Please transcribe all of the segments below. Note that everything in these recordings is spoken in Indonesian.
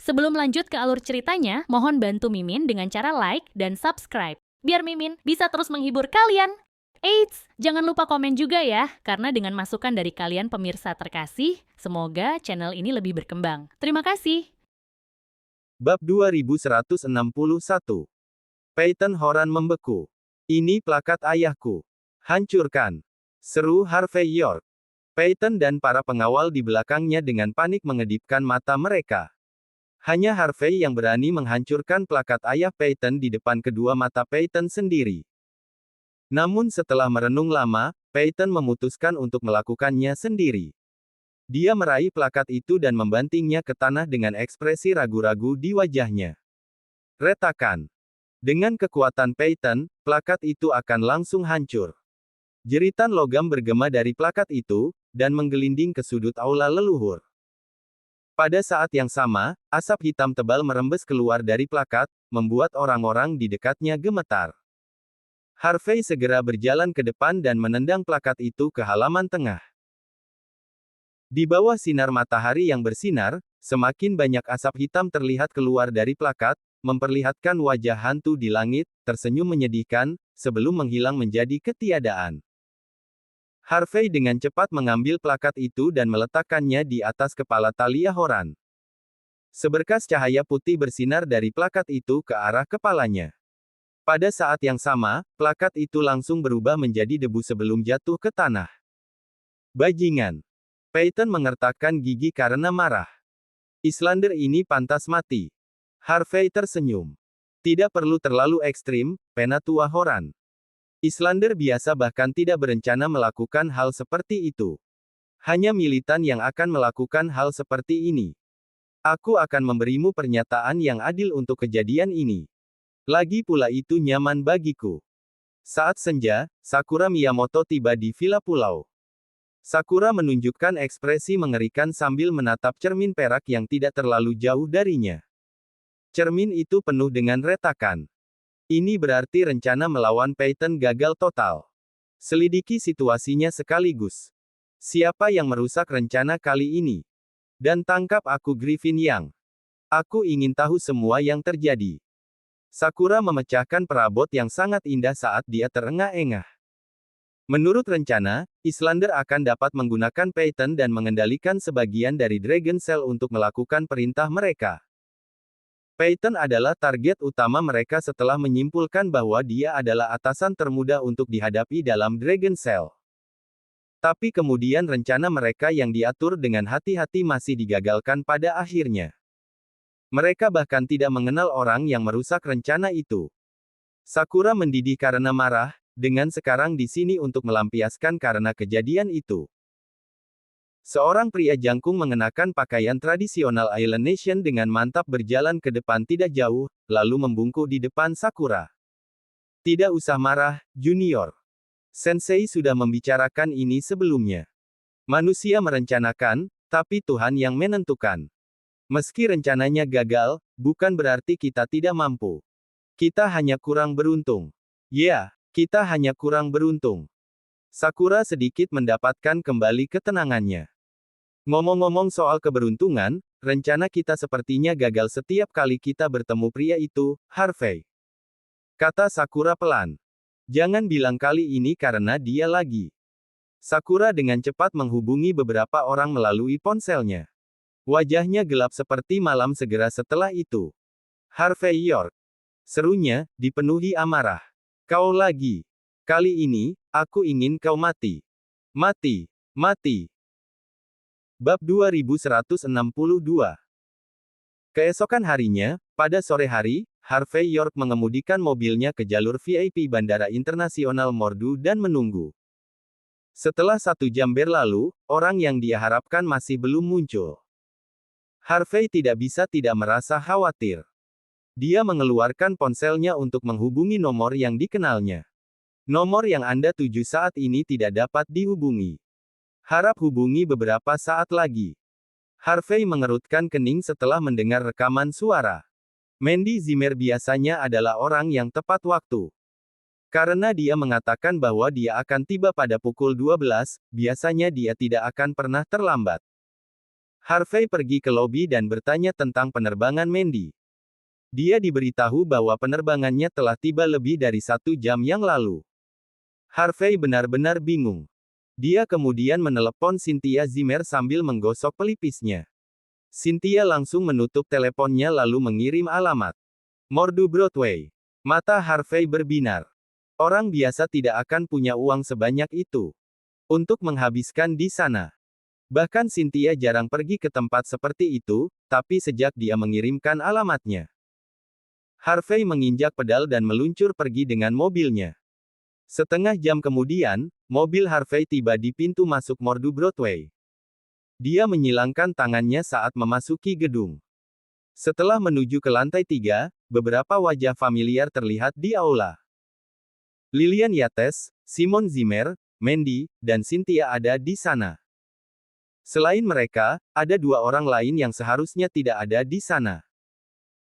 Sebelum lanjut ke alur ceritanya, mohon bantu Mimin dengan cara like dan subscribe, biar Mimin bisa terus menghibur kalian. Eits, jangan lupa komen juga ya, karena dengan masukan dari kalian pemirsa terkasih, semoga channel ini lebih berkembang. Terima kasih. Bab 2161. Peyton Horan membeku. Ini plakat ayahku. Hancurkan. Seru Harvey York. Peyton dan para pengawal di belakangnya dengan panik mengedipkan mata mereka. Hanya Harvey yang berani menghancurkan plakat ayah Peyton di depan kedua mata Peyton sendiri. Namun setelah merenung lama, Peyton memutuskan untuk melakukannya sendiri. Dia meraih plakat itu dan membantingnya ke tanah dengan ekspresi ragu-ragu di wajahnya. Retakan. Dengan kekuatan Peyton, plakat itu akan langsung hancur. Jeritan logam bergema dari plakat itu, dan menggelinding ke sudut aula leluhur. Pada saat yang sama, asap hitam tebal merembes keluar dari plakat, membuat orang-orang di dekatnya gemetar. Harvey segera berjalan ke depan dan menendang plakat itu ke halaman tengah. Di bawah sinar matahari yang bersinar, semakin banyak asap hitam terlihat keluar dari plakat, memperlihatkan wajah hantu di langit, tersenyum menyedihkan, sebelum menghilang menjadi ketiadaan. Harvey dengan cepat mengambil plakat itu dan meletakkannya di atas kepala Talia Horan. Seberkas cahaya putih bersinar dari plakat itu ke arah kepalanya. Pada saat yang sama, plakat itu langsung berubah menjadi debu sebelum jatuh ke tanah. Bajingan. Peyton mengertakkan gigi karena marah. Islander ini pantas mati. Harvey tersenyum. Tidak perlu terlalu ekstrim, Penatua Horan. Islander biasa bahkan tidak berencana melakukan hal seperti itu. Hanya militan yang akan melakukan hal seperti ini. Aku akan memberimu pernyataan yang adil untuk kejadian ini. Lagi pula itu nyaman bagiku. Saat senja, Sakura Miyamoto tiba di Villa Pulau. Sakura menunjukkan ekspresi mengerikan sambil menatap cermin perak yang tidak terlalu jauh darinya. Cermin itu penuh dengan retakan. Ini berarti rencana melawan Peyton gagal total. Selidiki situasinya sekaligus. Siapa yang merusak rencana kali ini? Dan tangkap aku Griffin Yang. Aku ingin tahu semua yang terjadi. Sakura memecahkan perabot yang sangat indah saat dia terengah-engah. Menurut rencana, Islander akan dapat menggunakan Peyton dan mengendalikan sebagian dari Dragon Cell untuk melakukan perintah mereka. Peyton adalah target utama mereka setelah menyimpulkan bahwa dia adalah atasan termuda untuk dihadapi dalam Dragon Cell. Tapi kemudian rencana mereka yang diatur dengan hati-hati masih digagalkan pada akhirnya. Mereka bahkan tidak mengenal orang yang merusak rencana itu. Sakura mendidih karena marah, dengan sekarang di sini untuk melampiaskan karena kejadian itu. Seorang pria jangkung mengenakan pakaian tradisional Island Nation dengan mantap berjalan ke depan tidak jauh, lalu membungkuk di depan Sakura. Tidak usah marah, Junior. Sensei sudah membicarakan ini sebelumnya. Manusia merencanakan, tapi Tuhan yang menentukan. Meski rencananya gagal, bukan berarti kita tidak mampu. Kita hanya kurang beruntung. Ya, kita hanya kurang beruntung. Sakura sedikit mendapatkan kembali ketenangannya. Ngomong-ngomong soal keberuntungan, rencana kita sepertinya gagal setiap kali kita bertemu pria itu, Harvey. Kata Sakura pelan. Jangan bilang kali ini karena dia lagi. Sakura dengan cepat menghubungi beberapa orang melalui ponselnya. Wajahnya gelap seperti malam segera setelah itu. Harvey York. Serunya, dipenuhi amarah. Kau lagi. Kali ini, aku ingin kau mati. Mati. Mati. Bab 2162. Keesokan harinya, pada sore hari, Harvey York mengemudikan mobilnya ke jalur VIP Bandara Internasional Mordu dan menunggu. Setelah 1 jam berlalu, orang yang dia harapkan masih belum muncul. Harvey tidak bisa tidak merasa khawatir. Dia mengeluarkan ponselnya untuk menghubungi nomor yang dikenalnya. Nomor yang Anda tuju saat ini tidak dapat dihubungi. Harap hubungi beberapa saat lagi. Harvey mengerutkan kening setelah mendengar rekaman suara. Mandy Zimmer biasanya adalah orang yang tepat waktu. Karena dia mengatakan bahwa dia akan tiba pada pukul 12, biasanya dia tidak akan pernah terlambat. Harvey pergi ke lobi dan bertanya tentang penerbangan Mandy. Dia diberitahu bahwa penerbangannya telah tiba lebih dari 1 jam yang lalu. Harvey benar-benar bingung. Dia kemudian menelepon Cynthia Zimmer sambil menggosok pelipisnya. Cynthia langsung menutup teleponnya lalu mengirim alamat. Mordu Broadway. Mata Harvey berbinar. Orang biasa tidak akan punya uang sebanyak itu untuk menghabiskan di sana. Bahkan Cynthia jarang pergi ke tempat seperti itu, tapi sejak dia mengirimkan alamatnya, Harvey menginjak pedal dan meluncur pergi dengan mobilnya. Setengah jam kemudian, mobil Harvey tiba di pintu masuk Mordu Broadway. Dia menyilangkan tangannya saat memasuki gedung. Setelah menuju ke lantai 3, beberapa wajah familiar terlihat di aula. Lillian Yates, Simon Zimmer, Mandy, dan Cynthia ada di sana. Selain mereka, ada 2 orang lain yang seharusnya tidak ada di sana.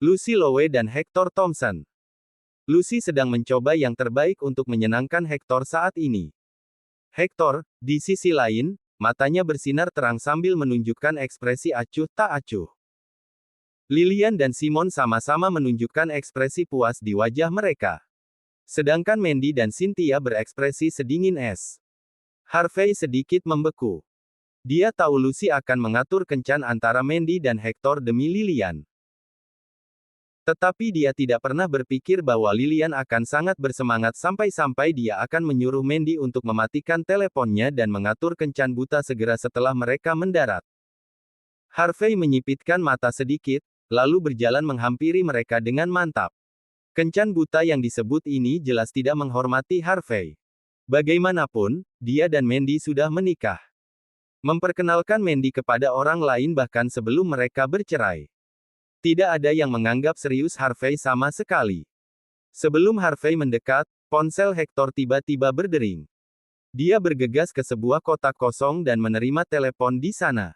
Lucy Lowe dan Hector Thompson. Lucy sedang mencoba yang terbaik untuk menyenangkan Hector saat ini. Hector, di sisi lain, matanya bersinar terang sambil menunjukkan ekspresi acuh tak acuh. Lillian dan Simon sama-sama menunjukkan ekspresi puas di wajah mereka. Sedangkan Mandy dan Cynthia berekspresi sedingin es. Harvey sedikit membeku. Dia tahu Lucy akan mengatur kencan antara Mandy dan Hector demi Lillian. Tetapi dia tidak pernah berpikir bahwa Lillian akan sangat bersemangat sampai-sampai dia akan menyuruh Mandy untuk mematikan teleponnya dan mengatur kencan buta segera setelah mereka mendarat. Harvey menyipitkan mata sedikit, lalu berjalan menghampiri mereka dengan mantap. Kencan buta yang disebut ini jelas tidak menghormati Harvey. Bagaimanapun, dia dan Mandy sudah menikah. Memperkenalkan Mandy kepada orang lain bahkan sebelum mereka bercerai. Tidak ada yang menganggap serius Harvey sama sekali. Sebelum Harvey mendekat, ponsel Hector tiba-tiba berdering. Dia bergegas ke sebuah kotak kosong dan menerima telepon di sana.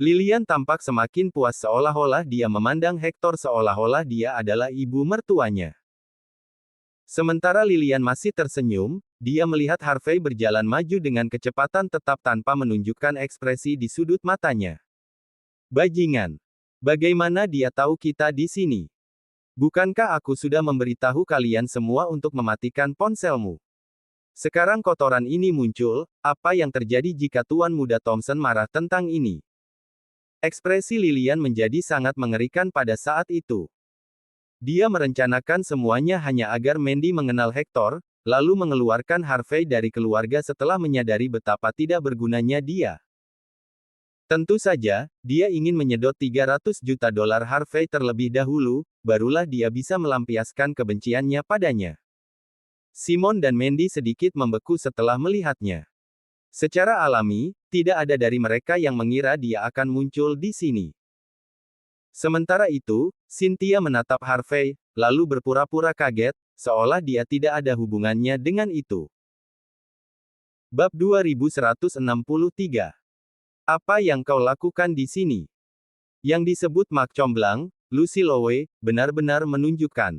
Lillian tampak semakin puas seolah-olah dia memandang Hector seolah-olah dia adalah ibu mertuanya. Sementara Lillian masih tersenyum, dia melihat Harvey berjalan maju dengan kecepatan tetap tanpa menunjukkan ekspresi di sudut matanya. Bajingan. Bagaimana dia tahu kita di sini? Bukankah aku sudah memberitahu kalian semua untuk mematikan ponselmu? Sekarang kotoran ini muncul, apa yang terjadi jika Tuan Muda Thompson marah tentang ini? Ekspresi Lillian menjadi sangat mengerikan pada saat itu. Dia merencanakan semuanya hanya agar Mandy mengenal Hector, lalu mengeluarkan Harvey dari keluarga setelah menyadari betapa tidak bergunanya dia. Tentu saja, dia ingin menyedot $300 juta Harvey terlebih dahulu, barulah dia bisa melampiaskan kebenciannya padanya. Simon dan Mandy sedikit membeku setelah melihatnya. Secara alami, tidak ada dari mereka yang mengira dia akan muncul di sini. Sementara itu, Cynthia menatap Harvey, lalu berpura-pura kaget, seolah dia tidak ada hubungannya dengan itu. Bab 2163. Apa yang kau lakukan di sini? Yang disebut Mak Comblang, Lucy Lowe, benar-benar menunjukkan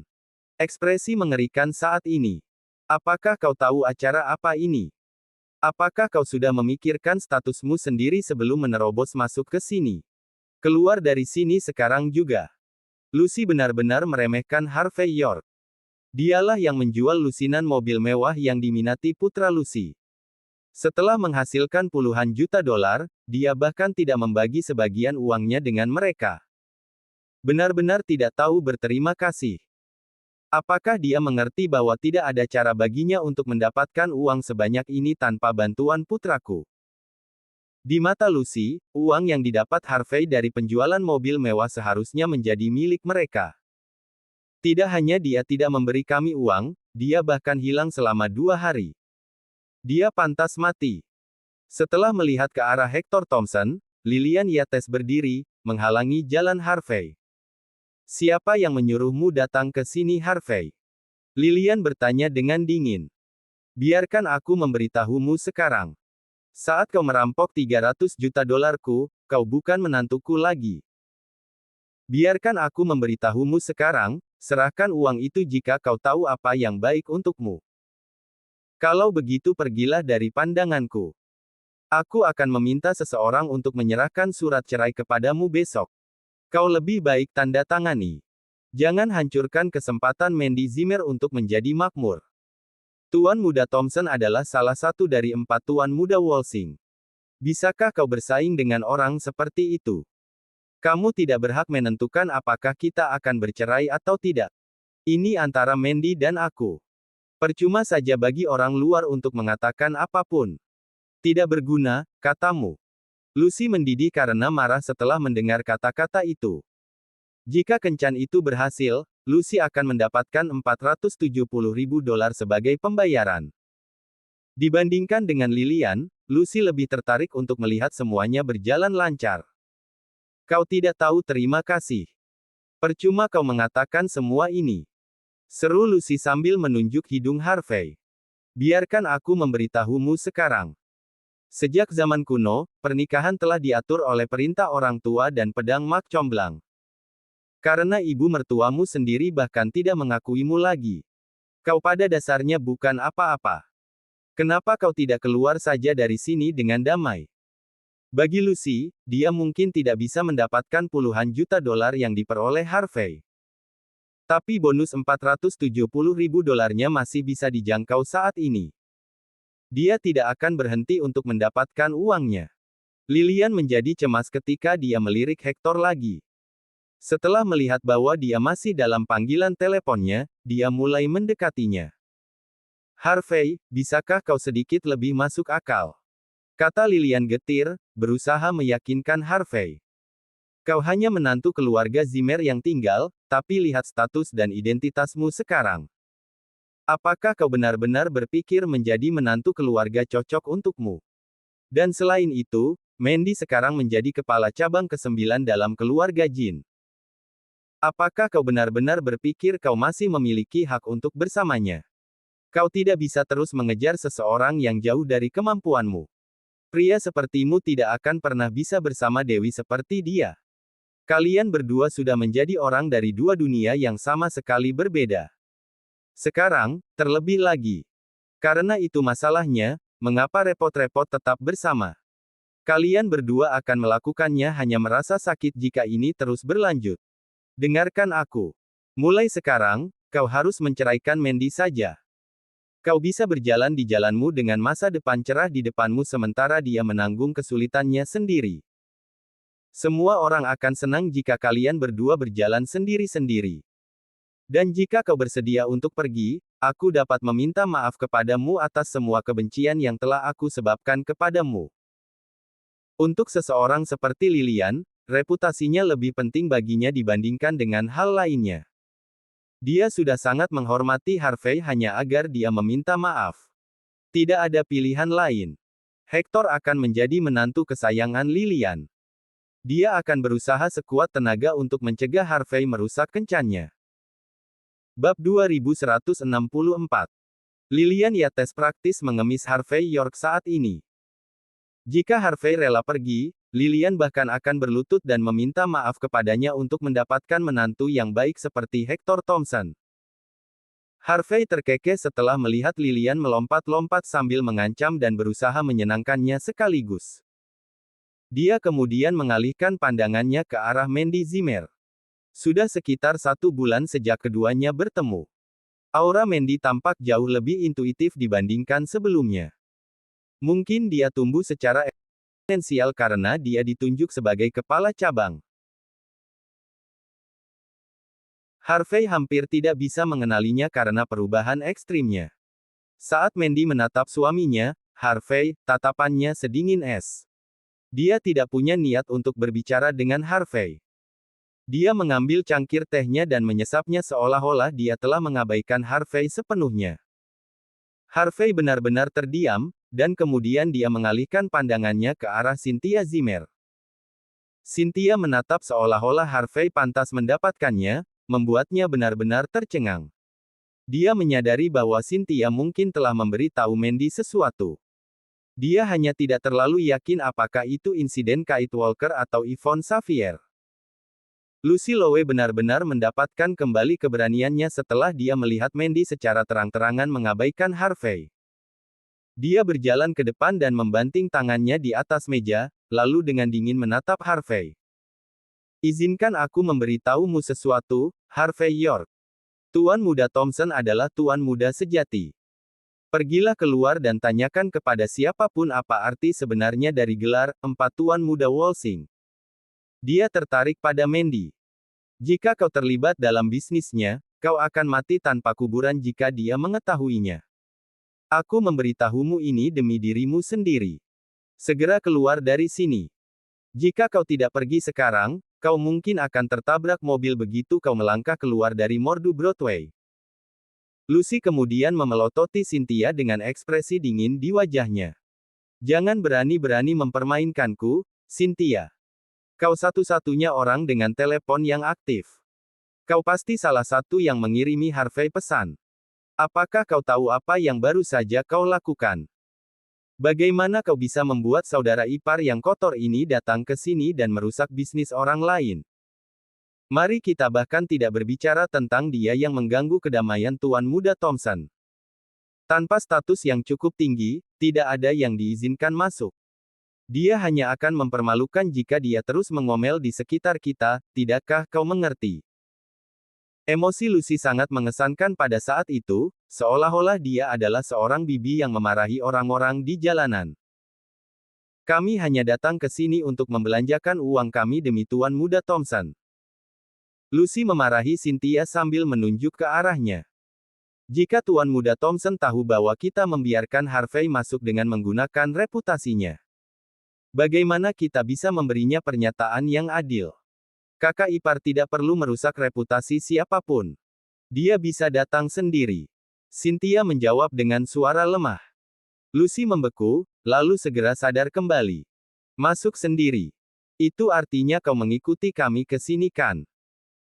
ekspresi mengerikan saat ini. Apakah kau tahu acara apa ini? Apakah kau sudah memikirkan statusmu sendiri sebelum menerobos masuk ke sini? Keluar dari sini sekarang juga. Lucy benar-benar meremehkan Harvey York. Dialah yang menjual lusinan mobil mewah yang diminati putra Lucy. Setelah menghasilkan puluhan juta dolar, dia bahkan tidak membagi sebagian uangnya dengan mereka. Benar-benar tidak tahu berterima kasih. Apakah dia mengerti bahwa tidak ada cara baginya untuk mendapatkan uang sebanyak ini tanpa bantuan putraku? Di mata Lucy, uang yang didapat Harvey dari penjualan mobil mewah seharusnya menjadi milik mereka. Tidak hanya dia tidak memberi kami uang, dia bahkan hilang selama 2 hari. Dia pantas mati. Setelah melihat ke arah Hector Thompson, Lillian Yates berdiri, menghalangi jalan Harvey. Siapa yang menyuruhmu datang ke sini Harvey? Lillian bertanya dengan dingin. Biarkan aku memberitahumu sekarang. Saat kau merampok $300 juta, kau bukan menantuku lagi. Biarkan aku memberitahumu sekarang, serahkan uang itu jika kau tahu apa yang baik untukmu. Kalau begitu pergilah dari pandanganku. Aku akan meminta seseorang untuk menyerahkan surat cerai kepadamu besok. Kau lebih baik tanda tangani. Jangan hancurkan kesempatan Mandy Zimmer untuk menjadi makmur. Tuan Muda Thompson adalah salah satu dari 4 Tuan Muda Walsing. Bisakah kau bersaing dengan orang seperti itu? Kamu tidak berhak menentukan apakah kita akan bercerai atau tidak. Ini antara Mandy dan aku. Percuma saja bagi orang luar untuk mengatakan apapun. Tidak berguna, katamu. Lucy mendidih karena marah setelah mendengar kata-kata itu. Jika kencan itu berhasil, Lucy akan mendapatkan $470.000 sebagai pembayaran. Dibandingkan dengan Lilian, Lucy lebih tertarik untuk melihat semuanya berjalan lancar. Kau tidak tahu terima kasih. Percuma kau mengatakan semua ini. Seru Lucy sambil menunjuk hidung Harvey. Biarkan aku memberitahumu sekarang. Sejak zaman kuno, pernikahan telah diatur oleh perintah orang tua dan pedang mak comblang. Karena ibu mertuamu sendiri bahkan tidak mengakuimu lagi. Kau pada dasarnya bukan apa-apa. Kenapa kau tidak keluar saja dari sini dengan damai? Bagi Lucy, dia mungkin tidak bisa mendapatkan puluhan juta dolar yang diperoleh Harvey. Tapi bonus $470.000 masih bisa dijangkau saat ini. Dia tidak akan berhenti untuk mendapatkan uangnya. Lilian menjadi cemas ketika dia melirik Hector lagi. Setelah melihat bahwa dia masih dalam panggilan teleponnya, dia mulai mendekatinya. Harvey, bisakah kau sedikit lebih masuk akal? Kata Lilian getir, berusaha meyakinkan Harvey. Kau hanya menantu keluarga Zimmer yang tinggal, tapi lihat status dan identitasmu sekarang. Apakah kau benar-benar berpikir menjadi menantu keluarga cocok untukmu? Dan selain itu, Mandy sekarang menjadi kepala cabang ke-9 dalam keluarga Jin. Apakah kau benar-benar berpikir kau masih memiliki hak untuk bersamanya? Kau tidak bisa terus mengejar seseorang yang jauh dari kemampuanmu. Pria sepertimu tidak akan pernah bisa bersama Dewi seperti dia. Kalian berdua sudah menjadi orang dari dua dunia yang sama sekali berbeda. Sekarang, terlebih lagi. Karena itu masalahnya, mengapa repot-repot tetap bersama? Kalian berdua akan melakukannya hanya merasa sakit jika ini terus berlanjut. Dengarkan aku. Mulai sekarang, kau harus menceraikan Mandy saja. Kau bisa berjalan di jalanmu dengan masa depan cerah di depanmu sementara dia menanggung kesulitannya sendiri. Semua orang akan senang jika kalian berdua berjalan sendiri-sendiri. Dan jika kau bersedia untuk pergi, aku dapat meminta maaf kepadamu atas semua kebencian yang telah aku sebabkan kepadamu. Untuk seseorang seperti Lilian, reputasinya lebih penting baginya dibandingkan dengan hal lainnya. Dia sudah sangat menghormati Harvey hanya agar dia meminta maaf. Tidak ada pilihan lain. Hector akan menjadi menantu kesayangan Lilian. Dia akan berusaha sekuat tenaga untuk mencegah Harvey merusak kencannya. Bab 2164. Lilian Yates praktis mengemis Harvey York saat ini. Jika Harvey rela pergi, Lilian bahkan akan berlutut dan meminta maaf kepadanya untuk mendapatkan menantu yang baik seperti Hector Thompson. Harvey terkekeh setelah melihat Lilian melompat-lompat sambil mengancam dan berusaha menyenangkannya sekaligus. Dia kemudian mengalihkan pandangannya ke arah Mandy Zimmer. Sudah sekitar 1 bulan sejak keduanya bertemu. Aura Mandy tampak jauh lebih intuitif dibandingkan sebelumnya. Mungkin dia tumbuh secara eksponensial karena dia ditunjuk sebagai kepala cabang. Harvey hampir tidak bisa mengenalinya karena perubahan ekstrimnya. Saat Mandy menatap suaminya, Harvey, tatapannya sedingin es. Dia tidak punya niat untuk berbicara dengan Harvey. Dia mengambil cangkir tehnya dan menyesapnya seolah-olah dia telah mengabaikan Harvey sepenuhnya. Harvey benar-benar terdiam, dan kemudian dia mengalihkan pandangannya ke arah Cynthia Zimmer. Cynthia menatap seolah-olah Harvey pantas mendapatkannya, membuatnya benar-benar tercengang. Dia menyadari bahwa Cynthia mungkin telah memberi tahu Mandy sesuatu. Dia hanya tidak terlalu yakin apakah itu insiden Kate Walker atau Yvonne Xavier. Lucy Lowe benar-benar mendapatkan kembali keberaniannya setelah dia melihat Mandy secara terang-terangan mengabaikan Harvey. Dia berjalan ke depan dan membanting tangannya di atas meja, lalu dengan dingin menatap Harvey. Izinkan aku memberitahumu sesuatu, Harvey York. Tuan Muda Thompson adalah Tuan Muda sejati. Pergilah keluar dan tanyakan kepada siapapun apa arti sebenarnya dari gelar Empat Tuan Muda Walsing. Dia tertarik pada Mandy. Jika kau terlibat dalam bisnisnya, kau akan mati tanpa kuburan jika dia mengetahuinya. Aku memberitahumu ini demi dirimu sendiri. Segera keluar dari sini. Jika kau tidak pergi sekarang, kau mungkin akan tertabrak mobil begitu kau melangkah keluar dari Mordu Broadway. Lucy kemudian memelototi Cynthia dengan ekspresi dingin di wajahnya. Jangan berani-berani mempermainkanku, Cynthia. Kau satu-satunya orang dengan telepon yang aktif. Kau pasti salah satu yang mengirimi Harvey pesan. Apakah kau tahu apa yang baru saja kau lakukan? Bagaimana kau bisa membuat saudara ipar yang kotor ini datang ke sini dan merusak bisnis orang lain? Mari kita bahkan tidak berbicara tentang dia yang mengganggu kedamaian Tuan Muda Thompson. Tanpa status yang cukup tinggi, tidak ada yang diizinkan masuk. Dia hanya akan mempermalukan jika dia terus mengomel di sekitar kita, tidakkah kau mengerti? Emosi Lucy sangat mengesankan pada saat itu, seolah-olah dia adalah seorang bibi yang memarahi orang-orang di jalanan. Kami hanya datang ke sini untuk membelanjakan uang kami demi Tuan Muda Thompson. Lucy memarahi Cynthia sambil menunjuk ke arahnya. Jika Tuan Muda Thompson tahu bahwa kita membiarkan Harvey masuk dengan menggunakan reputasinya, bagaimana kita bisa memberinya pernyataan yang adil? Kakak ipar tidak perlu merusak reputasi siapapun. Dia bisa datang sendiri. Cynthia menjawab dengan suara lemah. Lucy membeku, lalu segera sadar kembali. Masuk sendiri. Itu artinya kau mengikuti kami ke sini kan?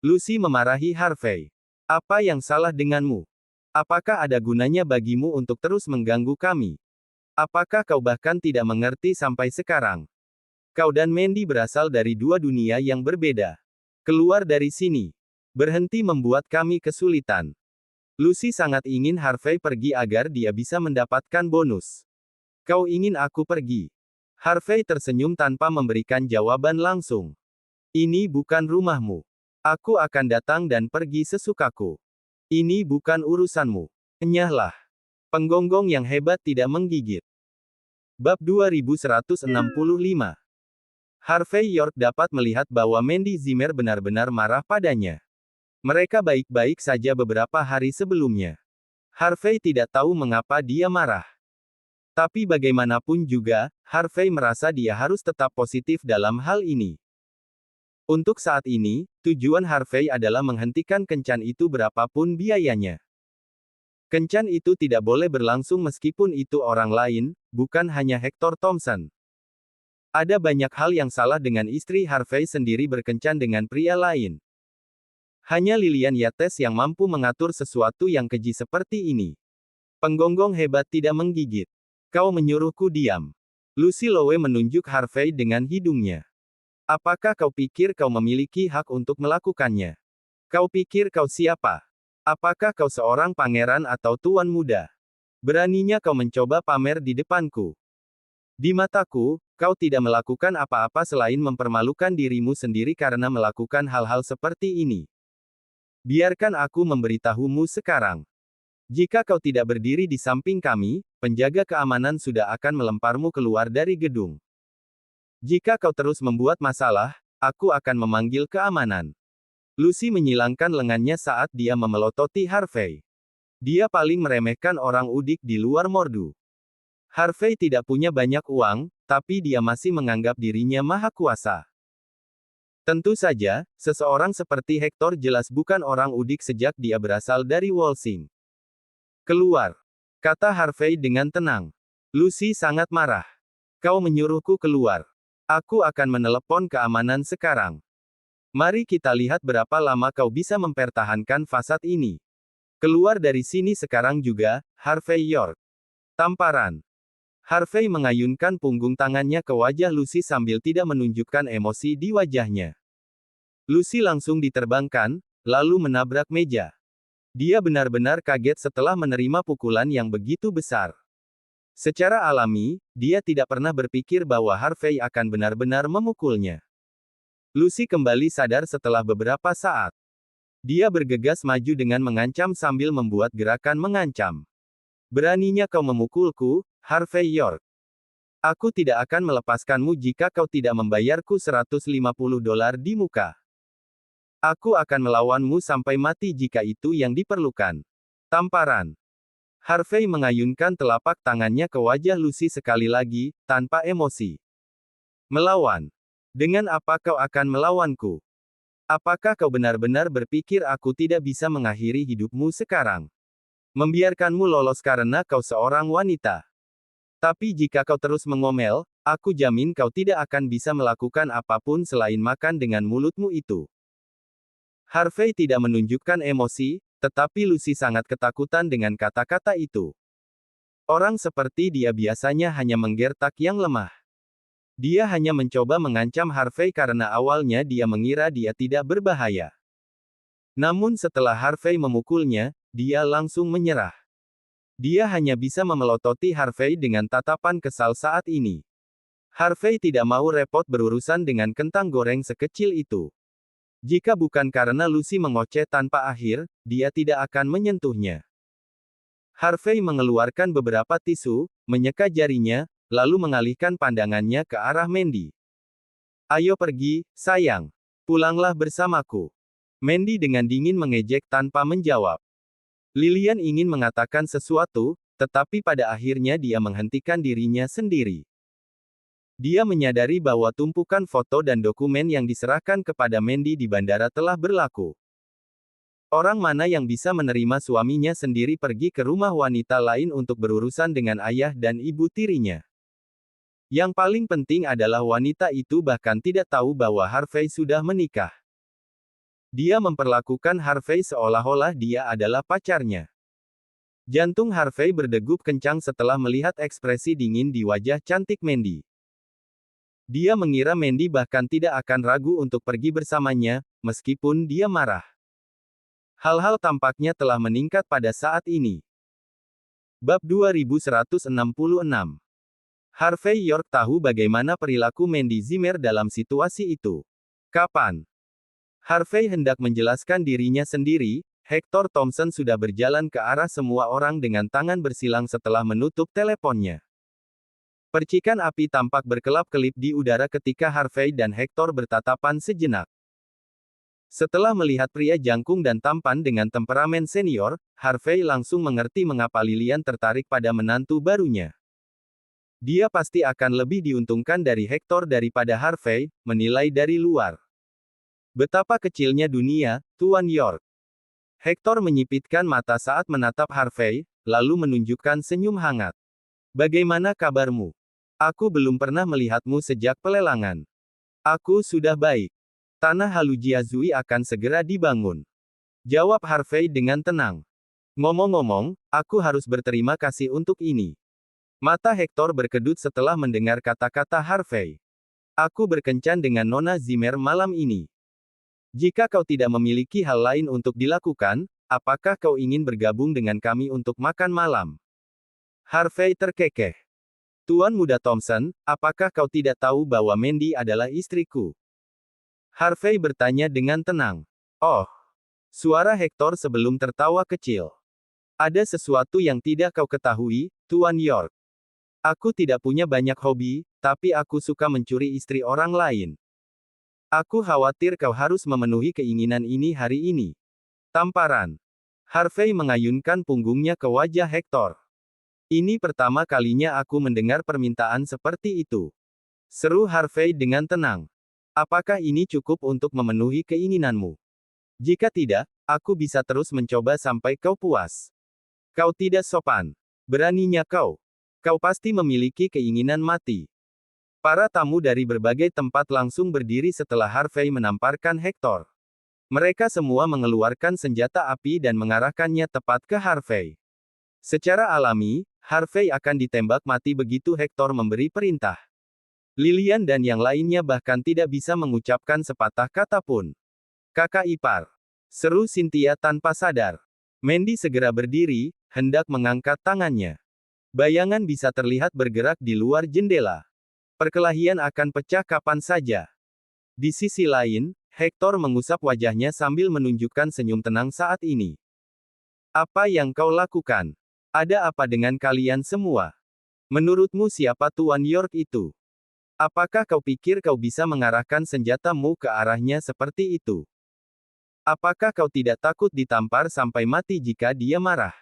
Lucy memarahi Harvey. Apa yang salah denganmu? Apakah ada gunanya bagimu untuk terus mengganggu kami? Apakah kau bahkan tidak mengerti sampai sekarang? Kau dan Mandy berasal dari dua dunia yang berbeda. Keluar dari sini. Berhenti membuat kami kesulitan. Lucy sangat ingin Harvey pergi agar dia bisa mendapatkan bonus. Kau ingin aku pergi? Harvey tersenyum tanpa memberikan jawaban langsung. Ini bukan rumahmu. Aku akan datang dan pergi sesukaku. Ini bukan urusanmu. Enyahlah. Penggonggong yang hebat tidak menggigit. Bab 2165. Harvey York dapat melihat bahwa Mandy Zimmer benar-benar marah padanya. Mereka baik-baik saja beberapa hari sebelumnya. Harvey tidak tahu mengapa dia marah. Tapi bagaimanapun juga, Harvey merasa dia harus tetap positif dalam hal ini. Untuk saat ini, tujuan Harvey adalah menghentikan kencan itu berapapun biayanya. Kencan itu tidak boleh berlangsung meskipun itu orang lain, bukan hanya Hector Thompson. Ada banyak hal yang salah dengan istri Harvey sendiri berkencan dengan pria lain. Hanya Lillian Yates yang mampu mengatur sesuatu yang keji seperti ini. Penggonggong hebat tidak menggigit. Kau menyuruhku diam. Lucy Lowe menunjuk Harvey dengan hidungnya. Apakah kau pikir kau memiliki hak untuk melakukannya? Kau pikir kau siapa? Apakah kau seorang pangeran atau tuan muda? Beraninya kau mencoba pamer di depanku. Di mataku, kau tidak melakukan apa-apa selain mempermalukan dirimu sendiri karena melakukan hal-hal seperti ini. Biarkan aku memberitahumu sekarang. Jika kau tidak berdiri di samping kami, penjaga keamanan sudah akan melemparmu keluar dari gedung. Jika kau terus membuat masalah, aku akan memanggil keamanan. Lucy menyilangkan lengannya saat dia memelototi Harvey. Dia paling meremehkan orang udik di luar Mordu. Harvey tidak punya banyak uang, tapi dia masih menganggap dirinya maha kuasa. Tentu saja, seseorang seperti Hector jelas bukan orang udik sejak dia berasal dari Walsing. Keluar, kata Harvey dengan tenang. Lucy sangat marah. Kau menyuruhku keluar. Aku akan menelepon keamanan sekarang. Mari kita lihat berapa lama kau bisa mempertahankan fasad ini. Keluar dari sini sekarang juga, Harvey York. Tamparan. Harvey mengayunkan punggung tangannya ke wajah Lucy sambil tidak menunjukkan emosi di wajahnya. Lucy langsung diterbangkan, lalu menabrak meja. Dia benar-benar kaget setelah menerima pukulan yang begitu besar. Secara alami, dia tidak pernah berpikir bahwa Harvey akan benar-benar memukulnya. Lucy kembali sadar setelah beberapa saat. Dia bergegas maju dengan mengancam sambil membuat gerakan mengancam. Beraninya kau memukulku, Harvey York. Aku tidak akan melepaskanmu jika kau tidak membayarku $150 di muka. Aku akan melawanmu sampai mati jika itu yang diperlukan. Tamparan. Harvey mengayunkan telapak tangannya ke wajah Lucy sekali lagi, tanpa emosi. Melawan. Dengan apa kau akan melawanku? Apakah kau benar-benar berpikir aku tidak bisa mengakhiri hidupmu sekarang? Membiarkanmu lolos karena kau seorang wanita. Tapi jika kau terus mengomel, aku jamin kau tidak akan bisa melakukan apapun selain makan dengan mulutmu itu. Harvey tidak menunjukkan emosi, tetapi Lucy sangat ketakutan dengan kata-kata itu. Orang seperti dia biasanya hanya menggertak yang lemah. Dia hanya mencoba mengancam Harvey karena awalnya dia mengira dia tidak berbahaya. Namun setelah Harvey memukulnya, dia langsung menyerah. Dia hanya bisa memelototi Harvey dengan tatapan kesal saat ini. Harvey tidak mau repot berurusan dengan kentang goreng sekecil itu. Jika bukan karena Lucy mengoceh tanpa akhir, dia tidak akan menyentuhnya. Harvey mengeluarkan beberapa tisu, menyeka jarinya, lalu mengalihkan pandangannya ke arah Mandy. Ayo pergi, sayang. Pulanglah bersamaku. Mandy dengan dingin mengejek tanpa menjawab. Lilian ingin mengatakan sesuatu, tetapi pada akhirnya dia menghentikan dirinya sendiri. Dia menyadari bahwa tumpukan foto dan dokumen yang diserahkan kepada Mandy di bandara telah berlaku. Orang mana yang bisa menerima suaminya sendiri pergi ke rumah wanita lain untuk berurusan dengan ayah dan ibu tirinya? Yang paling penting adalah wanita itu bahkan tidak tahu bahwa Harvey sudah menikah. Dia memperlakukan Harvey seolah-olah dia adalah pacarnya. Jantung Harvey berdegup kencang setelah melihat ekspresi dingin di wajah cantik Mandy. Dia mengira Mandy bahkan tidak akan ragu untuk pergi bersamanya, meskipun dia marah. Hal-hal tampaknya telah meningkat pada saat ini. Bab 2166. Harvey York tahu bagaimana perilaku Mandy Zimmer dalam situasi itu. Kapan? Harvey hendak menjelaskan dirinya sendiri, Hector Thompson sudah berjalan ke arah semua orang dengan tangan bersilang setelah menutup teleponnya. Percikan api tampak berkelap-kelip di udara ketika Harvey dan Hector bertatapan sejenak. Setelah melihat pria jangkung dan tampan dengan temperamen senior, Harvey langsung mengerti mengapa Lilian tertarik pada menantu barunya. Dia pasti akan lebih diuntungkan dari Hector daripada Harvey, menilai dari luar. Betapa kecilnya dunia, Tuan York. Hector menyipitkan mata saat menatap Harvey, lalu menunjukkan senyum hangat. Bagaimana kabarmu? Aku belum pernah melihatmu sejak pelelangan. Aku sudah baik. Tanah Halujiazui akan segera dibangun. Jawab Harvey dengan tenang. Ngomong-ngomong, aku harus berterima kasih untuk ini. Mata Hector berkedut setelah mendengar kata-kata Harvey. Aku berkencan dengan Nona Zimmer malam ini. Jika kau tidak memiliki hal lain untuk dilakukan, apakah kau ingin bergabung dengan kami untuk makan malam? Harvey terkekeh. Tuan Muda Thompson, apakah kau tidak tahu bahwa Mandy adalah istriku? Harvey bertanya dengan tenang. Oh. Suara Hector sebelum tertawa kecil. Ada sesuatu yang tidak kau ketahui, Tuan York. Aku tidak punya banyak hobi, tapi aku suka mencuri istri orang lain. Aku khawatir kau harus memenuhi keinginan ini hari ini. Tamparan. Harvey mengayunkan punggungnya ke wajah Hector. Ini pertama kalinya aku mendengar permintaan seperti itu. Seru Harvey dengan tenang. Apakah ini cukup untuk memenuhi keinginanmu? Jika tidak, aku bisa terus mencoba sampai kau puas. Kau tidak sopan. Beraninya kau. Kau pasti memiliki keinginan mati. Para tamu dari berbagai tempat langsung berdiri setelah Harvey menamparkan Hector. Mereka semua mengeluarkan senjata api dan mengarahkannya tepat ke Harvey. Secara alami, Harvey akan ditembak mati begitu Hector memberi perintah. Lilian dan yang lainnya bahkan tidak bisa mengucapkan sepatah kata pun. Kakak ipar. Seru Cynthia tanpa sadar. Mandy segera berdiri, hendak mengangkat tangannya. Bayangan bisa terlihat bergerak di luar jendela. Perkelahian akan pecah kapan saja. Di sisi lain, Hector mengusap wajahnya sambil menunjukkan senyum tenang saat ini. Apa yang kau lakukan? Ada apa dengan kalian semua? Menurutmu siapa Tuan York itu? Apakah kau pikir kau bisa mengarahkan senjatamu ke arahnya seperti itu? Apakah kau tidak takut ditampar sampai mati jika dia marah?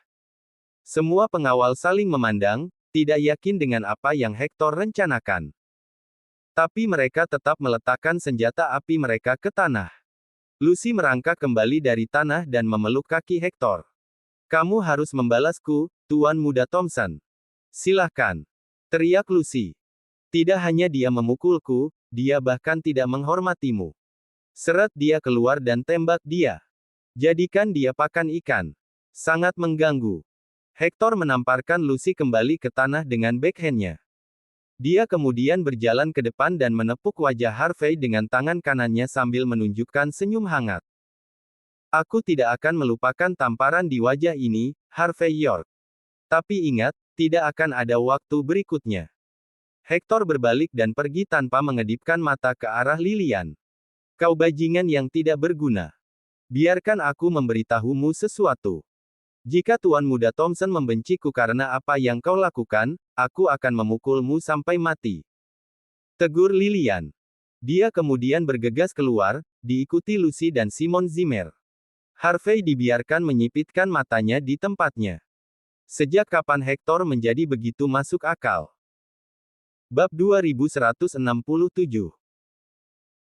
Semua pengawal saling memandang, tidak yakin dengan apa yang Hector rencanakan. Tapi mereka tetap meletakkan senjata api mereka ke tanah. Lucy merangkak kembali dari tanah dan memeluk kaki Hector. Kamu harus membalasku, Tuan Muda Thompson. Silahkan. Teriak Lucy. Tidak hanya dia memukulku, dia bahkan tidak menghormatimu. Seret dia keluar dan tembak dia. Jadikan dia pakan ikan. Sangat mengganggu. Hector menamparkan Lucy kembali ke tanah dengan backhandnya. Dia kemudian berjalan ke depan dan menepuk wajah Harvey dengan tangan kanannya sambil menunjukkan senyum hangat. Aku tidak akan melupakan tamparan di wajah ini, Harvey York. Tapi ingat, tidak akan ada waktu berikutnya. Hector berbalik dan pergi tanpa mengedipkan mata ke arah Lilian. Kau bajingan yang tidak berguna. Biarkan aku memberitahumu sesuatu. Jika Tuan Muda Thompson membenciku karena apa yang kau lakukan, aku akan memukulmu sampai mati. Tegur Lilian. Dia kemudian bergegas keluar, diikuti Lucy dan Simon Zimmer. Harvey dibiarkan menyipitkan matanya di tempatnya. Sejak kapan Hector menjadi begitu masuk akal? Bab 2167.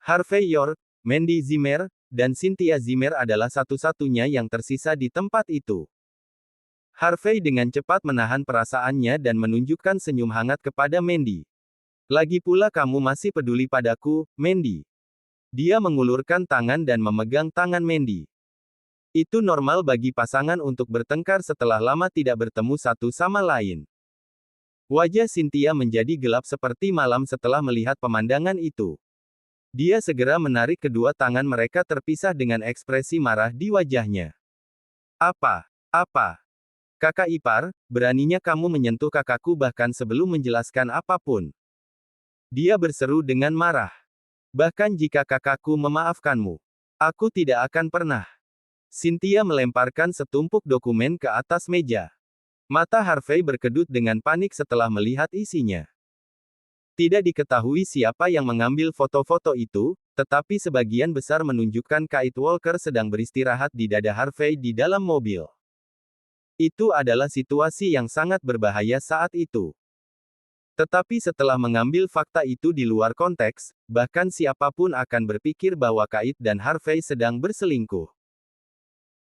Harvey York, Mandy Zimmer, dan Cynthia Zimmer adalah satu-satunya yang tersisa di tempat itu. Harvey dengan cepat menahan perasaannya dan menunjukkan senyum hangat kepada Mandy. Lagi pula kamu masih peduli padaku, Mandy. Dia mengulurkan tangan dan memegang tangan Mandy. Itu normal bagi pasangan untuk bertengkar setelah lama tidak bertemu satu sama lain. Wajah Cynthia menjadi gelap seperti malam setelah melihat pemandangan itu. Dia segera menarik kedua tangan mereka terpisah dengan ekspresi marah di wajahnya. Apa? Kakak ipar, beraninya kamu menyentuh kakakku bahkan sebelum menjelaskan apapun. Dia berseru dengan marah. Bahkan jika kakakku memaafkanmu, aku tidak akan pernah. Cynthia melemparkan setumpuk dokumen ke atas meja. Mata Harvey berkedut dengan panik setelah melihat isinya. Tidak diketahui siapa yang mengambil foto-foto itu, tetapi sebagian besar menunjukkan Kate Walker sedang beristirahat di dada Harvey di dalam mobil. Itu adalah situasi yang sangat berbahaya saat itu. Tetapi setelah mengambil fakta itu di luar konteks, bahkan siapapun akan berpikir bahwa Kate dan Harvey sedang berselingkuh.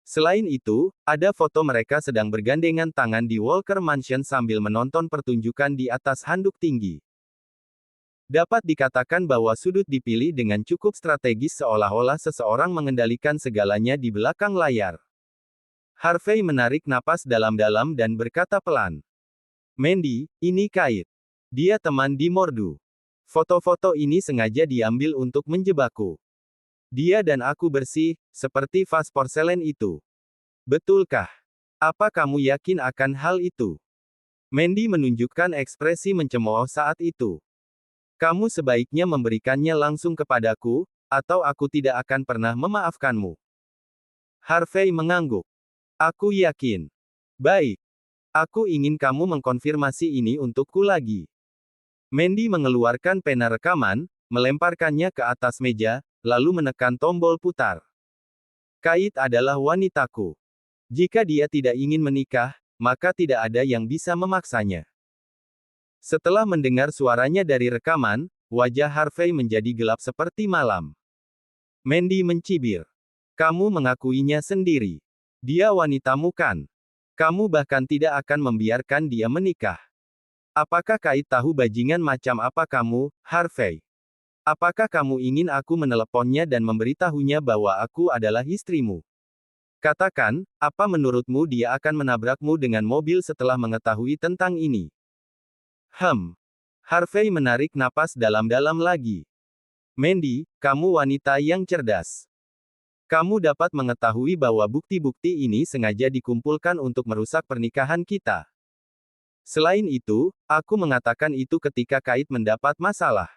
Selain itu, ada foto mereka sedang bergandengan tangan di Walker Mansion sambil menonton pertunjukan di atas handuk tinggi. Dapat dikatakan bahwa sudut dipilih dengan cukup strategis seolah-olah seseorang mengendalikan segalanya di belakang layar. Harvey menarik napas dalam-dalam dan berkata pelan. Mandy, ini Kate. Dia teman di Mordu. Foto-foto ini sengaja diambil untuk menjebakku. Dia dan aku bersih, seperti vas porselen itu. Betulkah? Apa kamu yakin akan hal itu? Mandy menunjukkan ekspresi mencemooh saat itu. Kamu sebaiknya memberikannya langsung kepadaku, atau aku tidak akan pernah memaafkanmu. Harvey mengangguk. Aku yakin. Baik. Aku ingin kamu mengkonfirmasi ini untukku lagi. Mandy mengeluarkan pena rekaman, melemparkannya ke atas meja, lalu menekan tombol putar. Kate adalah wanitaku. Jika dia tidak ingin menikah, maka tidak ada yang bisa memaksanya. Setelah mendengar suaranya dari rekaman, wajah Harvey menjadi gelap seperti malam. Mandy mencibir. Kamu mengakuinya sendiri. Dia wanitamu kan? Kamu bahkan tidak akan membiarkan dia menikah. Apakah Kate tahu bajingan macam apa kamu, Harvey? Apakah kamu ingin aku meneleponnya dan memberitahunya bahwa aku adalah istrimu? Katakan, apa menurutmu dia akan menabrakmu dengan mobil setelah mengetahui tentang ini? Harvey menarik napas dalam-dalam lagi. Mandy, kamu wanita yang cerdas. Kamu dapat mengetahui bahwa bukti-bukti ini sengaja dikumpulkan untuk merusak pernikahan kita. Selain itu, aku mengatakan itu ketika Kait mendapat masalah.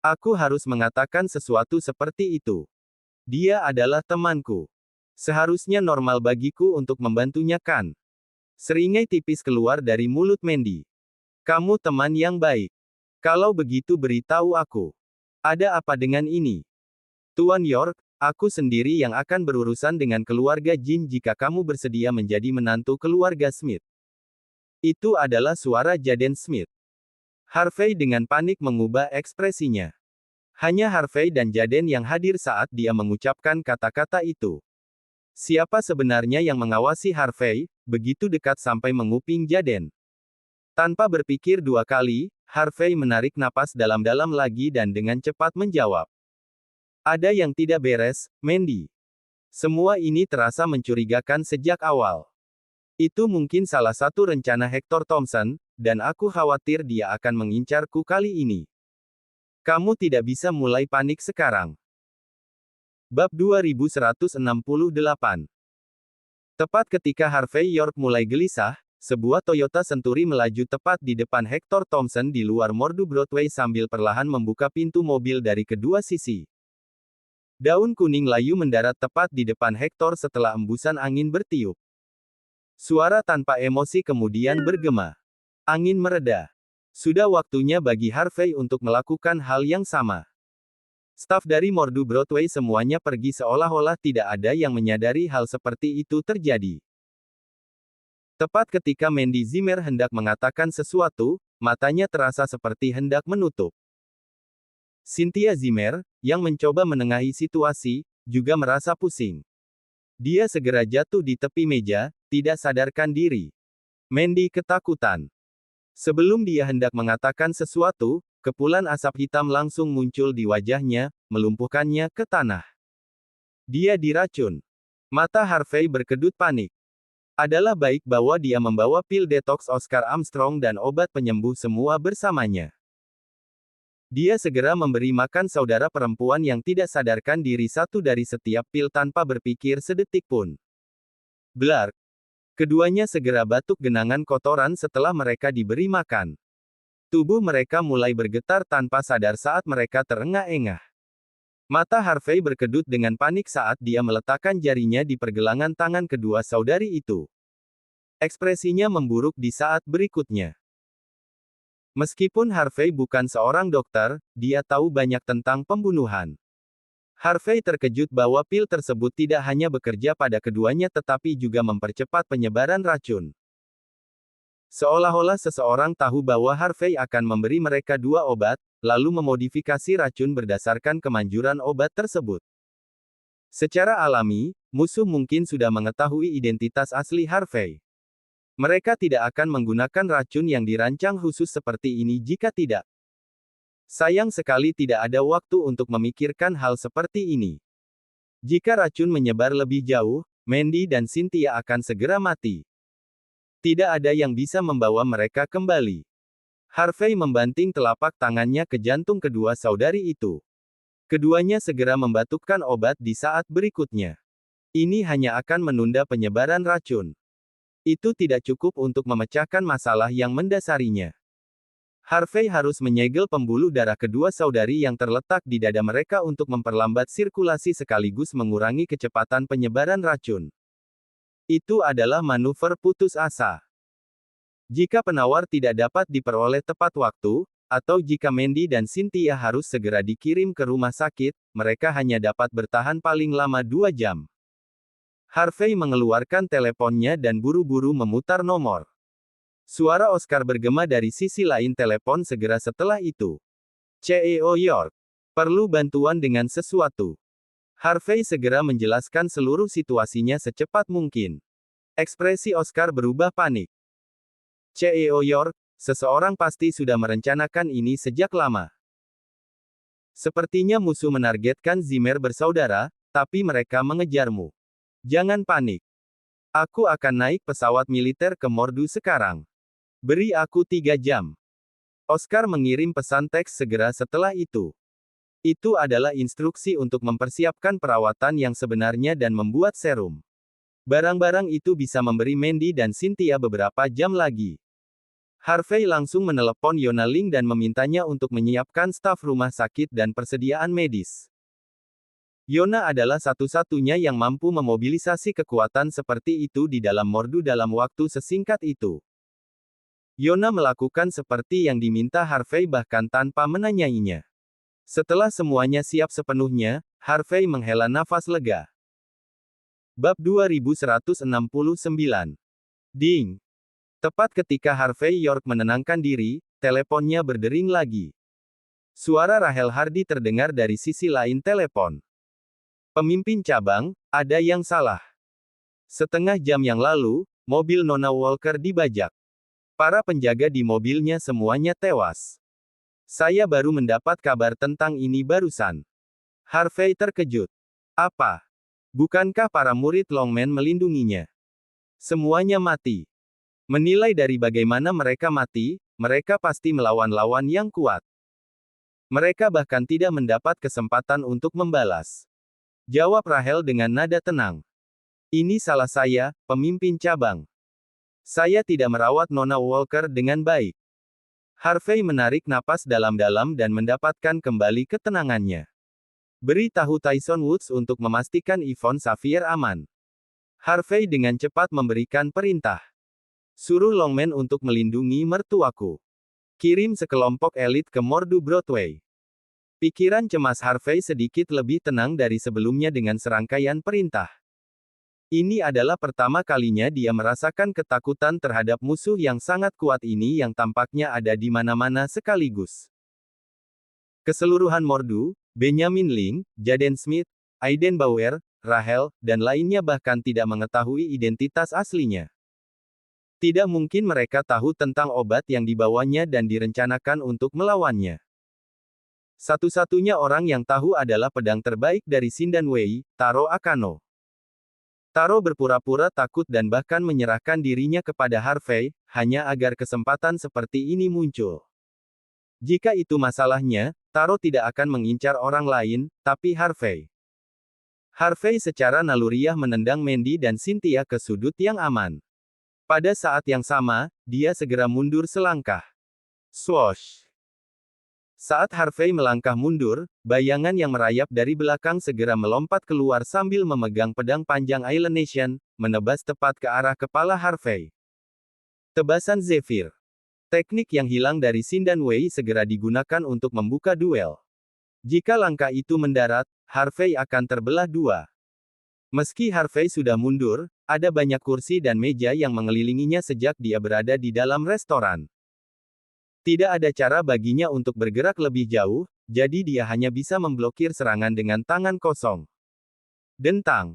Aku harus mengatakan sesuatu seperti itu. Dia adalah temanku. Seharusnya normal bagiku untuk membantunya kan? Seringai tipis keluar dari mulut Mandy. Kamu teman yang baik. Kalau begitu beritahu aku. Ada apa dengan ini? Tuan York, aku sendiri yang akan berurusan dengan keluarga Jin jika kamu bersedia menjadi menantu keluarga Smith. Itu adalah suara Jaden Smith. Harvey dengan panik mengubah ekspresinya. Hanya Harvey dan Jaden yang hadir saat dia mengucapkan kata-kata itu. Siapa sebenarnya yang mengawasi Harvey, begitu dekat sampai menguping Jaden? Tanpa berpikir dua kali, Harvey menarik napas dalam-dalam lagi dan dengan cepat menjawab. Ada yang tidak beres, Mandy. Semua ini terasa mencurigakan sejak awal. Itu mungkin salah satu rencana Hector Thompson, dan aku khawatir dia akan mengincarku kali ini. Kamu tidak bisa mulai panik sekarang. Bab 2168. Tepat ketika Harvey York mulai gelisah, sebuah Toyota Century melaju tepat di depan Hector Thompson di luar Mordu Broadway sambil perlahan membuka pintu mobil dari kedua sisi. Daun kuning layu mendarat tepat di depan Hector setelah embusan angin bertiup. Suara tanpa emosi kemudian bergema. Angin mereda. Sudah waktunya bagi Harvey untuk melakukan hal yang sama. Staf dari Mordu Broadway semuanya pergi seolah-olah tidak ada yang menyadari hal seperti itu terjadi. Tepat ketika Mandy Zimmer hendak mengatakan sesuatu, matanya terasa seperti hendak menutup. Cynthia Zimmer, yang mencoba menengahi situasi, juga merasa pusing. Dia segera jatuh di tepi meja, tidak sadarkan diri. Mandy ketakutan. Sebelum dia hendak mengatakan sesuatu, kepulan asap hitam langsung muncul di wajahnya, melumpuhkannya ke tanah. Dia diracun. Mata Harvey berkedut panik. Adalah baik bahwa dia membawa pil detox Oscar Armstrong dan obat penyembuh semua bersamanya. Dia segera memberi makan saudara perempuan yang tidak sadarkan diri satu dari setiap pil tanpa berpikir sedetik pun. Blark. Keduanya segera batuk genangan kotoran setelah mereka diberi makan. Tubuh mereka mulai bergetar tanpa sadar saat mereka terengah-engah. Mata Harvey berkedut dengan panik saat dia meletakkan jarinya di pergelangan tangan kedua saudari itu. Ekspresinya memburuk di saat berikutnya. Meskipun Harvey bukan seorang dokter, dia tahu banyak tentang pembunuhan. Harvey terkejut bahwa pil tersebut tidak hanya bekerja pada keduanya tetapi juga mempercepat penyebaran racun. Seolah-olah seseorang tahu bahwa Harvey akan memberi mereka dua obat, lalu memodifikasi racun berdasarkan kemanjuran obat tersebut. Secara alami, musuh mungkin sudah mengetahui identitas asli Harvey. Mereka tidak akan menggunakan racun yang dirancang khusus seperti ini jika tidak. Sayang sekali tidak ada waktu untuk memikirkan hal seperti ini. Jika racun menyebar lebih jauh, Mandy dan Cynthia akan segera mati. Tidak ada yang bisa membawa mereka kembali. Harvey membanting telapak tangannya ke jantung kedua saudari itu. Keduanya segera membatukkan obat di saat berikutnya. Ini hanya akan menunda penyebaran racun. Itu tidak cukup untuk memecahkan masalah yang mendasarinya. Harvey harus menyegel pembuluh darah kedua saudari yang terletak di dada mereka untuk memperlambat sirkulasi sekaligus mengurangi kecepatan penyebaran racun. Itu adalah manuver putus asa. Jika penawar tidak dapat diperoleh tepat waktu, atau jika Mandy dan Cynthia harus segera dikirim ke rumah sakit, mereka hanya dapat bertahan paling lama 2 jam. Harvey mengeluarkan teleponnya dan buru-buru memutar nomor. Suara Oscar bergema dari sisi lain telepon segera setelah itu. CEO York. Perlu bantuan dengan sesuatu. Harvey segera menjelaskan seluruh situasinya secepat mungkin. Ekspresi Oscar berubah panik. CEO York, seseorang pasti sudah merencanakan ini sejak lama. Sepertinya musuh menargetkan Zimmer bersaudara, tapi mereka mengejarmu. Jangan panik. Aku akan naik pesawat militer ke Mordu sekarang. Beri aku 3 jam. Oscar mengirim pesan teks segera setelah itu. Itu adalah instruksi untuk mempersiapkan perawatan yang sebenarnya dan membuat serum. Barang-barang itu bisa memberi Mandy dan Cynthia beberapa jam lagi. Harvey langsung menelepon Yona Ling dan memintanya untuk menyiapkan staf rumah sakit dan persediaan medis. Yona adalah satu-satunya yang mampu memobilisasi kekuatan seperti itu di dalam Mordu dalam waktu sesingkat itu. Yona melakukan seperti yang diminta Harvey bahkan tanpa menanyainya. Setelah semuanya siap sepenuhnya, Harvey menghela nafas lega. Bab 2169. Ding. Tepat ketika Harvey York menenangkan diri, teleponnya berdering lagi. Suara Rahel Hardy terdengar dari sisi lain telepon. Pemimpin cabang, ada yang salah. Setengah jam yang lalu, mobil Nona Walker dibajak. Para penjaga di mobilnya semuanya tewas. Saya baru mendapat kabar tentang ini barusan. Harvey terkejut. Apa? Bukankah para murid Longman melindunginya? Semuanya mati. Menilai dari bagaimana mereka mati, mereka pasti melawan lawan yang kuat. Mereka bahkan tidak mendapat kesempatan untuk membalas. Jawab Rahel dengan nada tenang. Ini salah saya, pemimpin cabang. Saya tidak merawat Nona Walker dengan baik. Harvey menarik napas dalam-dalam dan mendapatkan kembali ketenangannya. Beritahu Tyson Woods untuk memastikan Yvonne Xavier aman. Harvey dengan cepat memberikan perintah. Suruh Longman untuk melindungi mertuaku. Kirim sekelompok elit ke Mordu Broadway. Pikiran cemas Harvey sedikit lebih tenang dari sebelumnya dengan serangkaian perintah. Ini adalah pertama kalinya dia merasakan ketakutan terhadap musuh yang sangat kuat ini yang tampaknya ada di mana-mana sekaligus. Keseluruhan Mordu, Benjamin Ling, Jaden Smith, Aiden Bauer, Rahel, dan lainnya bahkan tidak mengetahui identitas aslinya. Tidak mungkin mereka tahu tentang obat yang dibawanya dan direncanakan untuk melawannya. Satu-satunya orang yang tahu adalah pedang terbaik dari Sindan Wei, Taro Akano. Taro berpura-pura takut dan bahkan menyerahkan dirinya kepada Harvey, hanya agar kesempatan seperti ini muncul. Jika itu masalahnya, Taro tidak akan mengincar orang lain, tapi Harvey. Harvey secara naluriah menendang Mandy dan Cynthia ke sudut yang aman. Pada saat yang sama, dia segera mundur selangkah. Swoosh! Saat Harvey melangkah mundur, bayangan yang merayap dari belakang segera melompat keluar sambil memegang pedang panjang Island Nation, menebas tepat ke arah kepala Harvey. Tebasan Zephyr. Teknik yang hilang dari Sindan Wei segera digunakan untuk membuka duel. Jika langkah itu mendarat, Harvey akan terbelah dua. Meski Harvey sudah mundur, ada banyak kursi dan meja yang mengelilinginya sejak dia berada di dalam restoran. Tidak ada cara baginya untuk bergerak lebih jauh, jadi dia hanya bisa memblokir serangan dengan tangan kosong. Dentang.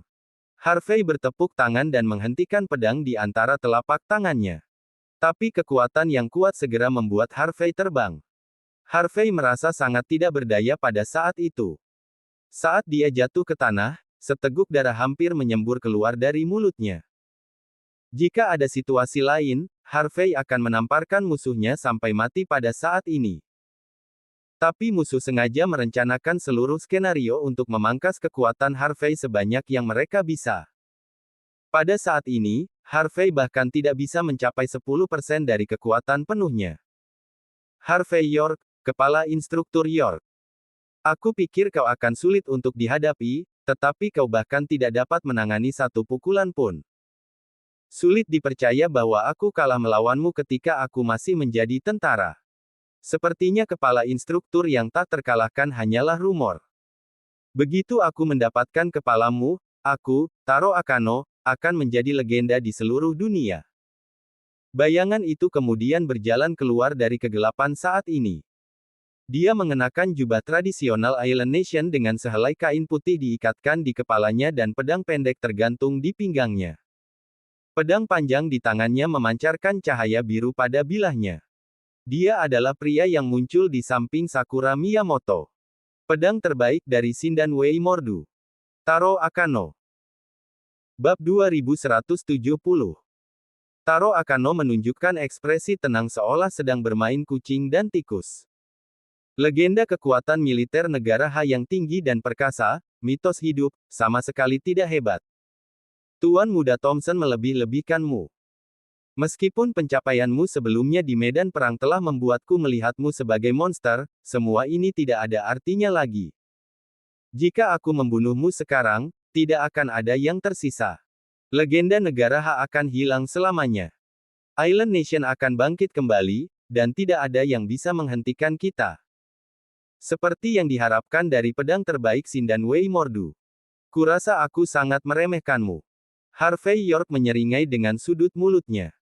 Harvey bertepuk tangan dan menghentikan pedang di antara telapak tangannya. Tapi kekuatan yang kuat segera membuat Harvey terbang. Harvey merasa sangat tidak berdaya pada saat itu. Saat dia jatuh ke tanah, seteguk darah hampir menyembur keluar dari mulutnya. Jika ada situasi lain, Harvey akan menamparkan musuhnya sampai mati pada saat ini. Tapi musuh sengaja merencanakan seluruh skenario untuk memangkas kekuatan Harvey sebanyak yang mereka bisa. Pada saat ini, Harvey bahkan tidak bisa mencapai 10% dari kekuatan penuhnya. Harvey York, kepala instruktur York. Aku pikir kau akan sulit untuk dihadapi, tetapi kau bahkan tidak dapat menangani satu pukulan pun. Sulit dipercaya bahwa aku kalah melawanmu ketika aku masih menjadi tentara. Sepertinya kepala instruktur yang tak terkalahkan hanyalah rumor. Begitu aku mendapatkan kepalamu, aku, Taro Akano, akan menjadi legenda di seluruh dunia. Bayangan itu kemudian berjalan keluar dari kegelapan saat ini. Dia mengenakan jubah tradisional Island Nation dengan sehelai kain putih diikatkan di kepalanya dan pedang pendek tergantung di pinggangnya. Pedang panjang di tangannya memancarkan cahaya biru pada bilahnya. Dia adalah pria yang muncul di samping Sakura Miyamoto. Pedang terbaik dari Sindan Wei Mordu. Taro Akano. Bab 2170. Taro Akano menunjukkan ekspresi tenang seolah sedang bermain kucing dan tikus. Legenda kekuatan militer negara Ha yang tinggi dan perkasa, mitos hidup, sama sekali tidak hebat. Tuan Muda Thompson melebih-lebihkanmu. Meskipun pencapaianmu sebelumnya di medan perang telah membuatku melihatmu sebagai monster, semua ini tidak ada artinya lagi. Jika aku membunuhmu sekarang, tidak akan ada yang tersisa. Legenda negara Ha akan hilang selamanya. Island Nation akan bangkit kembali, dan tidak ada yang bisa menghentikan kita. Seperti yang diharapkan dari pedang terbaik Sindan Wei Mordu. Kurasa aku sangat meremehkanmu. Harvey York menyeringai dengan sudut mulutnya.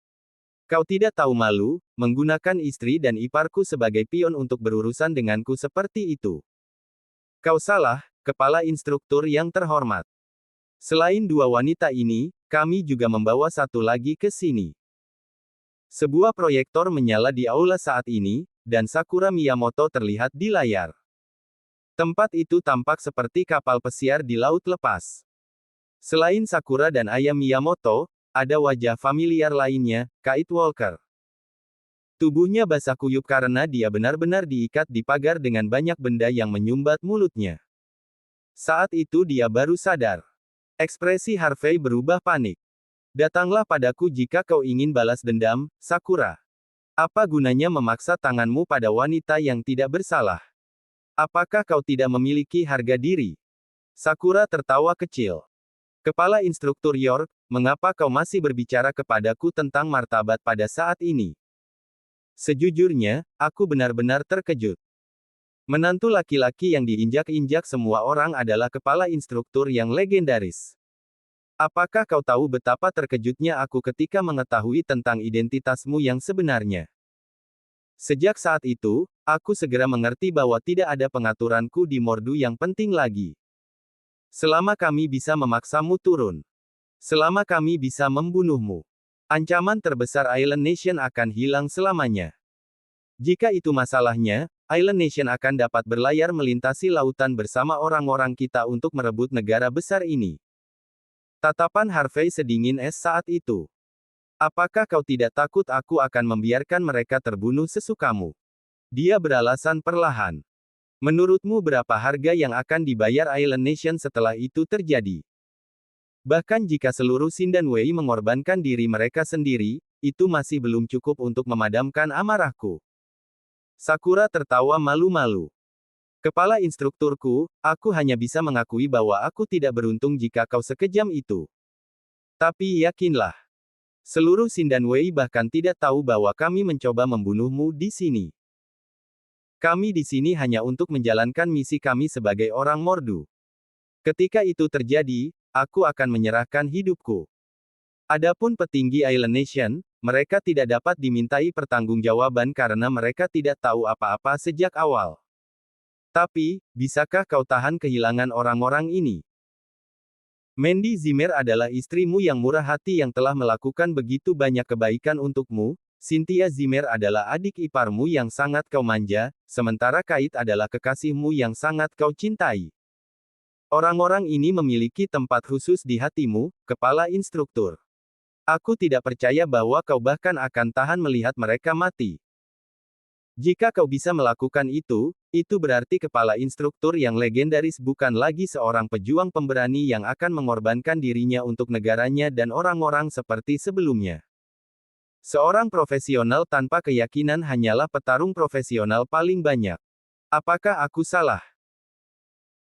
Kau tidak tahu malu, menggunakan istri dan iparku sebagai pion untuk berurusan denganku seperti itu. Kau salah, kepala instruktur yang terhormat. Selain dua wanita ini, kami juga membawa satu lagi ke sini. Sebuah proyektor menyala di aula saat ini, dan Sakura Miyamoto terlihat di layar. Tempat itu tampak seperti kapal pesiar di laut lepas. Selain Sakura dan ayah Miyamoto, ada wajah familiar lainnya, Kate Walker. Tubuhnya basah kuyup karena dia benar-benar diikat di pagar dengan banyak benda yang menyumbat mulutnya. Saat itu dia baru sadar. Ekspresi Harvey berubah panik. Datanglah padaku jika kau ingin balas dendam, Sakura. Apa gunanya memaksa tanganmu pada wanita yang tidak bersalah? Apakah kau tidak memiliki harga diri? Sakura tertawa kecil. Kepala instruktur York, mengapa kau masih berbicara kepadaku tentang martabat pada saat ini? Sejujurnya, aku benar-benar terkejut. Menantu laki-laki yang diinjak-injak semua orang adalah kepala instruktur yang legendaris. Apakah kau tahu betapa terkejutnya aku ketika mengetahui tentang identitasmu yang sebenarnya? Sejak saat itu, aku segera mengerti bahwa tidak ada pengaturanku di Mordu yang penting lagi. Selama kami bisa memaksamu turun. Selama kami bisa membunuhmu. Ancaman terbesar Island Nation akan hilang selamanya. Jika itu masalahnya, Island Nation akan dapat berlayar melintasi lautan bersama orang-orang kita untuk merebut negara besar ini. Tatapan Harvey sedingin es saat itu. Apakah kau tidak takut aku akan membiarkan mereka terbunuh sesukamu? Dia beralasan perlahan. Menurutmu berapa harga yang akan dibayar Island Nation setelah itu terjadi? Bahkan jika seluruh Sindan Wei mengorbankan diri mereka sendiri, itu masih belum cukup untuk memadamkan amarahku. Sakura tertawa malu-malu. Kepala instrukturku, aku hanya bisa mengakui bahwa aku tidak beruntung jika kau sekejam itu. Tapi yakinlah, seluruh Sindan Wei bahkan tidak tahu bahwa kami mencoba membunuhmu di sini. Kami di sini hanya untuk menjalankan misi kami sebagai orang Mordu. Ketika itu terjadi, aku akan menyerahkan hidupku. Adapun petinggi Island Nation, mereka tidak dapat dimintai pertanggungjawaban karena mereka tidak tahu apa-apa sejak awal. Tapi, bisakah kau tahan kehilangan orang-orang ini? Mandy Zimmer adalah istrimu yang murah hati yang telah melakukan begitu banyak kebaikan untukmu. Cynthia Zimmer adalah adik iparmu yang sangat kau manja, sementara Kate adalah kekasihmu yang sangat kau cintai. Orang-orang ini memiliki tempat khusus di hatimu, kepala instruktur. Aku tidak percaya bahwa kau bahkan akan tahan melihat mereka mati. Jika kau bisa melakukan itu berarti kepala instruktur yang legendaris bukan lagi seorang pejuang pemberani yang akan mengorbankan dirinya untuk negaranya dan orang-orang seperti sebelumnya. Seorang profesional tanpa keyakinan hanyalah petarung profesional paling banyak. Apakah aku salah?